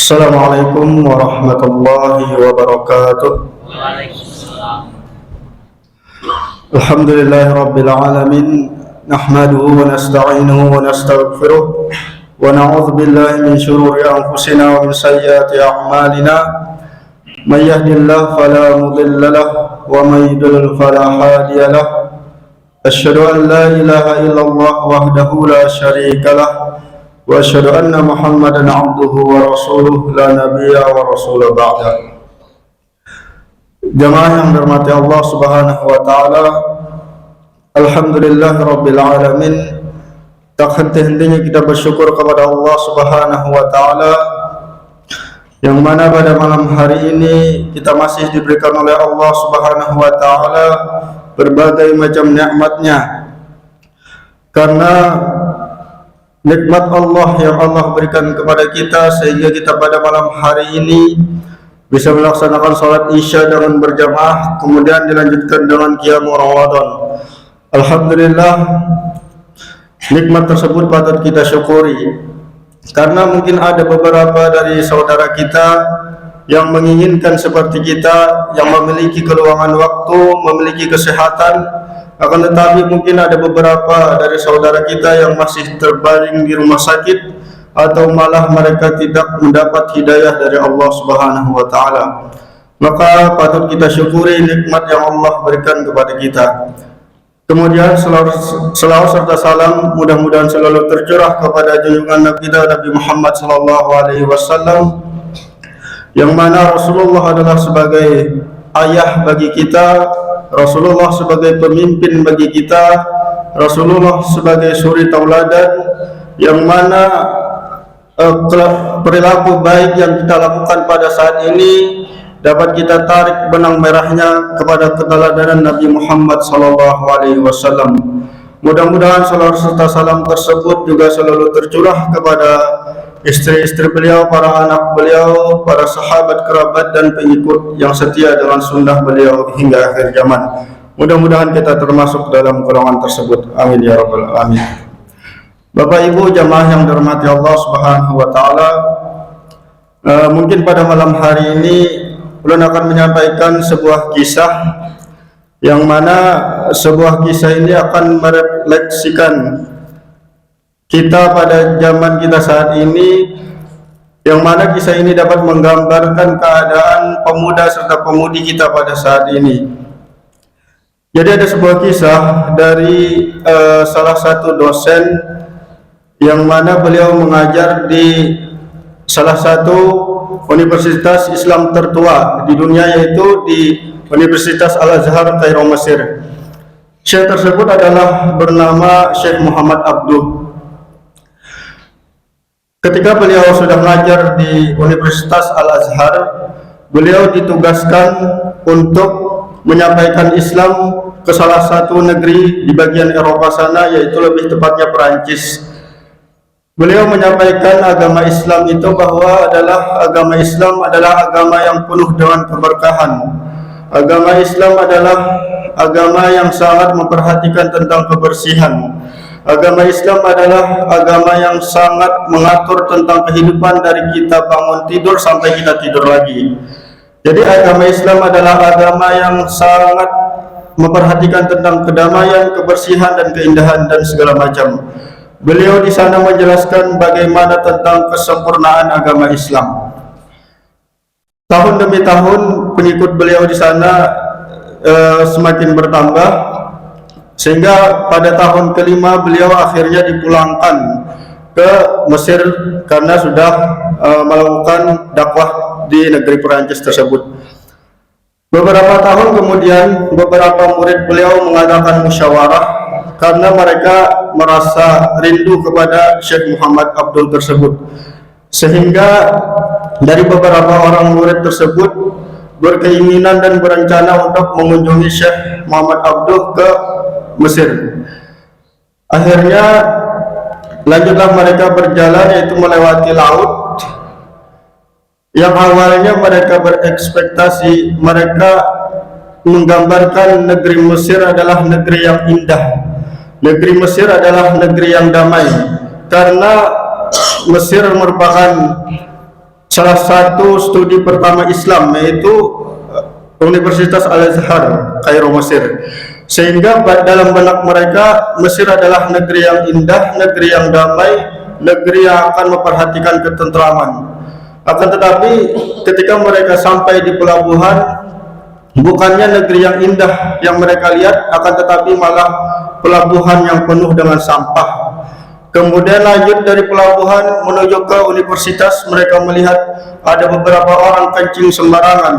Assalamualaikum warahmatullahi wabarakatuh. Alhamdulillahi rabbil alamin. Nahmaduhu wa nasta'inuhu wa nastaghfiruh wa na'udzu billahi min shururi anfusina wa min sayyiati a'malina. May yahdihillahu fala mudilla lahu wa may yudlil fala hadiya lahu. Asyhadu an la ilaha illallah wahdahu la syarika lahu wa asyhadu anna Muhammadan abduhu wa rasuluh la nabiyya wa rasula ba'da. Jamaah yang dirahmati Allah Subhanahu wa taala, alhamdulillah rabbil alamin. Tak henti-hentinya kita bersyukur kepada Allah Subhanahu wa taala yang mana pada malam hari ini kita masih diberikan oleh Allah Subhanahu wa taala berbagai macam nikmatnya. Karena nikmat Allah yang Allah berikan kepada kita sehingga kita pada malam hari ini bisa melaksanakan salat Isya dengan berjamaah, kemudian dilanjutkan dengan qiyamul Ramadan. Alhamdulillah, nikmat tersebut patut kita syukuri. Karena mungkin ada beberapa dari saudara kita yang menginginkan seperti kita, yang memiliki keluangan waktu, memiliki kesehatan. Akan tetapi mungkin ada beberapa dari saudara kita yang masih terbaring di rumah sakit, atau malah mereka tidak mendapat hidayah dari Allah Subhanahu wa taala. Maka patut kita syukuri nikmat yang Allah berikan kepada kita. Kemudian selawat serta salam mudah-mudahan selalu tercurah kepada junjungan Nabi kita Nabi Muhammad sallallahu alaihi wasallam, yang mana Rasulullah adalah sebagai ayah bagi kita, Rasulullah sebagai pemimpin bagi kita, Rasulullah sebagai suri tauladan, yang mana perilaku baik yang kita lakukan pada saat ini dapat kita tarik benang merahnya kepada keteladanan Nabi Muhammad sallallahu alaihi wasallam. Mudah-mudahan salawat serta salam tersebut juga selalu tercurah kepada istri-istri beliau, para anak beliau, para sahabat, kerabat dan pengikut yang setia dengan sunnah beliau hingga akhir zaman. Mudah-mudahan kita termasuk dalam golongan tersebut. Amin ya rabbal alamin. Bapak Ibu jamaah yang dirahmati Allah Subhanahu wa taala, mungkin pada malam hari ini ulun akan menyampaikan sebuah kisah, yang mana sebuah kisah ini akan merefleksikan kita pada zaman kita saat ini, yang mana kisah ini dapat menggambarkan keadaan pemuda serta pemudi kita pada saat ini. Jadi ada sebuah kisah dari salah satu dosen, yang mana beliau mengajar di salah satu universitas Islam tertua di dunia, yaitu di Universitas Al-Azhar Kairo, Mesir. Syekh tersebut adalah bernama Syekh Muhammad Abduh. Ketika beliau sudah mengajar di Universitas Al-Azhar, beliau ditugaskan untuk menyampaikan Islam ke salah satu negeri di bagian Eropa sana, yaitu lebih tepatnya Perancis. Beliau menyampaikan agama Islam itu bahwa agama Islam adalah agama yang penuh dengan keberkahan. Agama Islam adalah agama yang sangat memperhatikan tentang kebersihan. Agama Islam adalah agama yang sangat mengatur tentang kehidupan dari kita bangun tidur sampai kita tidur lagi. Jadi agama Islam adalah agama yang sangat memperhatikan tentang kedamaian, kebersihan dan keindahan dan segala macam. Beliau di sana menjelaskan bagaimana tentang kesempurnaan agama Islam. Tahun demi tahun pengikut beliau di sana semakin bertambah, sehingga pada tahun kelima beliau akhirnya dipulangkan ke Mesir karena sudah melakukan dakwah di negeri Perancis tersebut. Beberapa tahun kemudian beberapa murid beliau mengadakan musyawarah karena mereka merasa rindu kepada Syekh Muhammad Abdul tersebut, sehingga dari beberapa orang murid tersebut berkeinginan dan berencana untuk mengunjungi Syekh Muhammad Abdul ke Mesir. Akhirnya lanjutlah mereka berjalan, yaitu melewati laut. Yang awalnya mereka berekspektasi, mereka menggambarkan negeri Mesir adalah negeri yang indah, negeri Mesir adalah negeri yang damai, karena Mesir merupakan salah satu studi pertama Islam, yaitu Universitas Al-Azhar, Kairo, Mesir. Sehingga dalam benak mereka Mesir adalah negeri yang indah, negeri yang damai, negeri yang akan memperhatikan ketentraman. Akan tetapi ketika mereka sampai di pelabuhan, bukannya negeri yang indah yang mereka lihat, akan tetapi malah pelabuhan yang penuh dengan sampah. Kemudian lanjut dari pelabuhan menuju ke universitas, mereka melihat ada beberapa orang kencing sembarangan.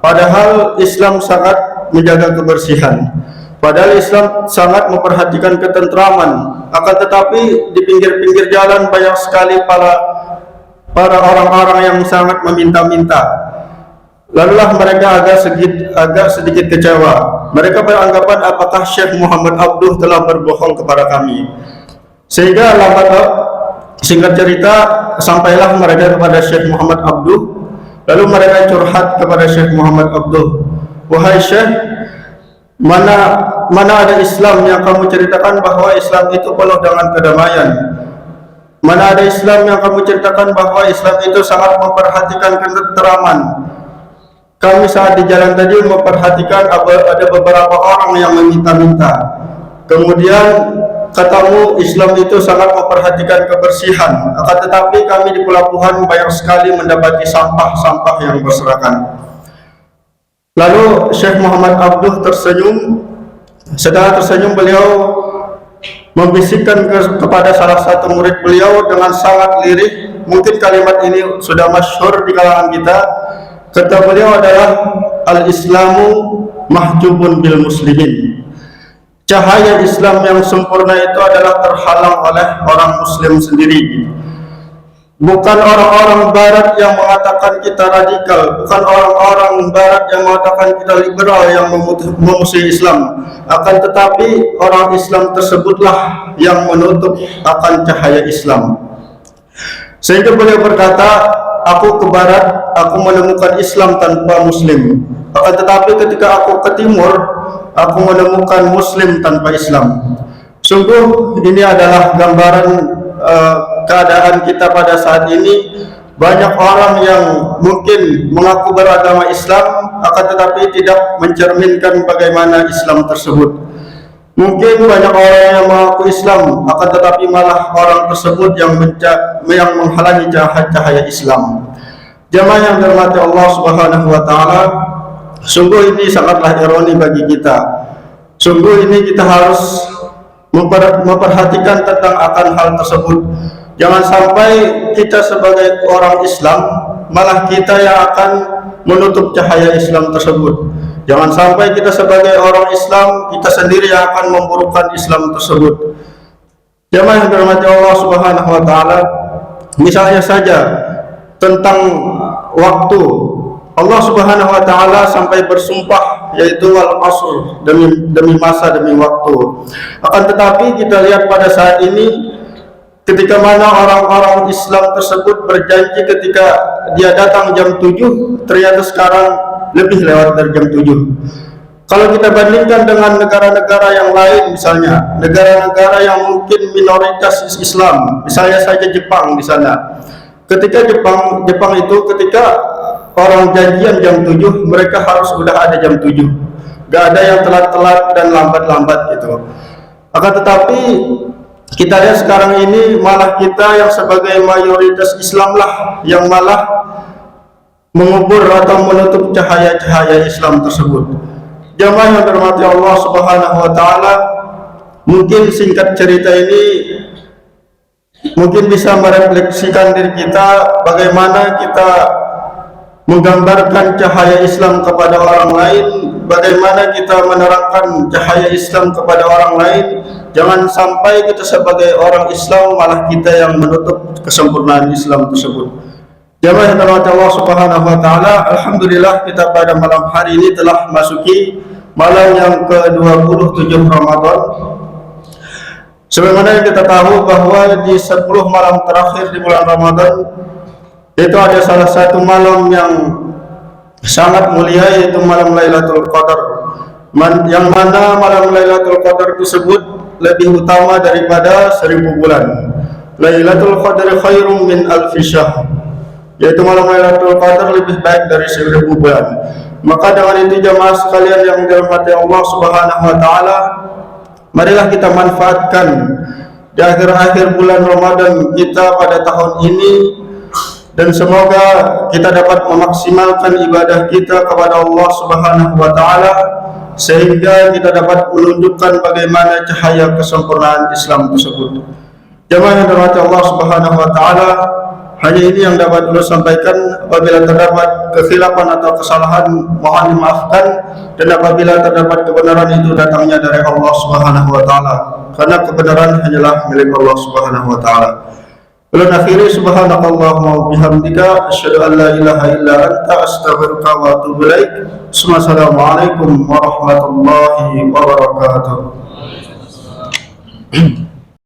Padahal Islam sangat menjaga kebersihan. Padahal Islam sangat memperhatikan ketentraman. Akan tetapi di pinggir-pinggir jalan banyak sekali para orang-orang yang sangat meminta-minta. Lalulah mereka agak sedikit kecewa. Mereka beranggapan, apakah Syekh Muhammad Abduh telah berbohong kepada kami? Sehingga singkat cerita, sampailah mereka kepada Syekh Muhammad Abduh. Lalu mereka curhat kepada Syekh Muhammad Abduh, wahai Syekh, mana ada Islam yang kamu ceritakan bahwa Islam itu penuh dengan kedamaian? Mana ada Islam yang kamu ceritakan bahwa Islam itu sangat memperhatikan ketentraman? Kami saat di jalan tadi memperhatikan ada beberapa orang yang meminta-minta. Kemudian katamu Islam itu sangat memperhatikan kebersihan. Akan tetapi kami di pelabuhan banyak sekali mendapati sampah-sampah yang berserakan. Lalu Syekh Muhammad Abduh tersenyum. Setelah tersenyum, beliau membisikkan kepada salah satu murid beliau dengan sangat lirih. Mungkin kalimat ini sudah masyhur di kalangan kita. Kata beliau adalah, al-Islamu mahjubun bil muslimin. Cahaya Islam yang sempurna itu adalah terhalang oleh orang Muslim sendiri. Bukan orang-orang Barat yang mengatakan kita radikal, bukan orang-orang Barat yang mengatakan kita liberal yang memusuhi Islam. Akan tetapi orang Islam tersebutlah yang menutup akan cahaya Islam. Sehingga beliau berkata, aku ke Barat, aku menemukan Islam tanpa Muslim. Akan tetapi ketika aku ke Timur, aku menemukan Muslim tanpa Islam. Sungguh ini adalah gambaran keadaan kita pada saat ini. Banyak orang yang mungkin mengaku beragama Islam, akan tetapi tidak mencerminkan bagaimana Islam tersebut. Mungkin banyak orang yang mengaku Islam, akan tetapi malah orang tersebut yang menghalangi cahaya Islam. Jamaah yang dirahmati Allah Subhanahu wa taala, sungguh ini sangatlah ironi bagi kita. Sungguh ini kita harus memperhatikan tentang akan hal tersebut. Jangan sampai kita sebagai orang Islam malah kita yang akan menutup cahaya Islam tersebut. Jangan sampai kita sebagai orang Islam, kita sendiri yang akan memburukkan Islam tersebut. Jamaah yang dirahmati Allah Subhanahu wa taala, misalnya saja tentang waktu, Allah Subhanahu wa taala sampai bersumpah, yaitu wal asr, demi masa, demi waktu. Akan tetapi kita lihat pada saat ini, ketika mana orang-orang Islam tersebut berjanji ketika dia datang jam 7, ternyata sekarang lebih lewat dari jam 7. Kalau kita bandingkan dengan negara-negara yang lain, misalnya negara-negara yang mungkin minoritas Islam, misalnya saja Jepang di sana. Ketika Jepang itu ketika orang janjian jam 7, mereka harus sudah ada jam 7. Gak ada yang telat-telat dan lambat-lambat gitu. Akan tetapi kita lihat sekarang ini malah kita yang sebagai mayoritas Islam lah yang malah mengubur atau menutup cahaya-cahaya Islam tersebut. Jamaah yang dirahmati Allah Subhanahu wa taala, mungkin singkat cerita ini mungkin bisa merefleksikan diri kita, bagaimana kita menggambarkan cahaya Islam kepada orang lain, bagaimana kita menerangkan cahaya Islam kepada orang lain. Jangan sampai kita sebagai orang Islam malah kita yang menutup kesempurnaan Islam tersebut. Jamaah yang dirahmati Allah Subhanahu wa taala, alhamdulillah kita pada malam hari ini telah masuki malam yang ke-27 Ramadan. Sebagaimana yang kita tahu bahwa di 10 malam terakhir di bulan Ramadan itu ada salah satu malam yang sangat mulia, yaitu malam Lailatul Qadar. Yang mana malam Lailatul Qadar tersebut lebih utama daripada 1000 bulan. Lailatul Qadar khairum min alfi syahr. yaitu malam Lailatul Qadar lebih baik dari 1000 bulan. Maka dengan itu jamaah sekalian yang dirahmati Allah Subhanahu wa taala, marilah kita manfaatkan di akhir-akhir bulan Ramadan kita pada tahun ini, dan semoga kita dapat memaksimalkan ibadah kita kepada Allah Subhanahu wa taala sehingga kita dapat menunjukkan bagaimana cahaya kesempurnaan Islam tersebut. Jamaah yang dirahmati Allah Subhanahu wa taala, hanya ini yang dapat saya sampaikan. Apabila terdapat kekhilafan atau kesalahan, mohon dimaafkan, dan apabila terdapat kebenaran itu datangnya dari Allah Subhanahu wa taala, karena kebenaran hanyalah milik Allah Subhanahu wa taala. Ulun akhiri, subhanakallahumma wa bihamdika asyhadu an la ilaha illa anta astaghfiruka wa atubu ilaik. Assalamualaikum warahmatullahi wabarakatuh.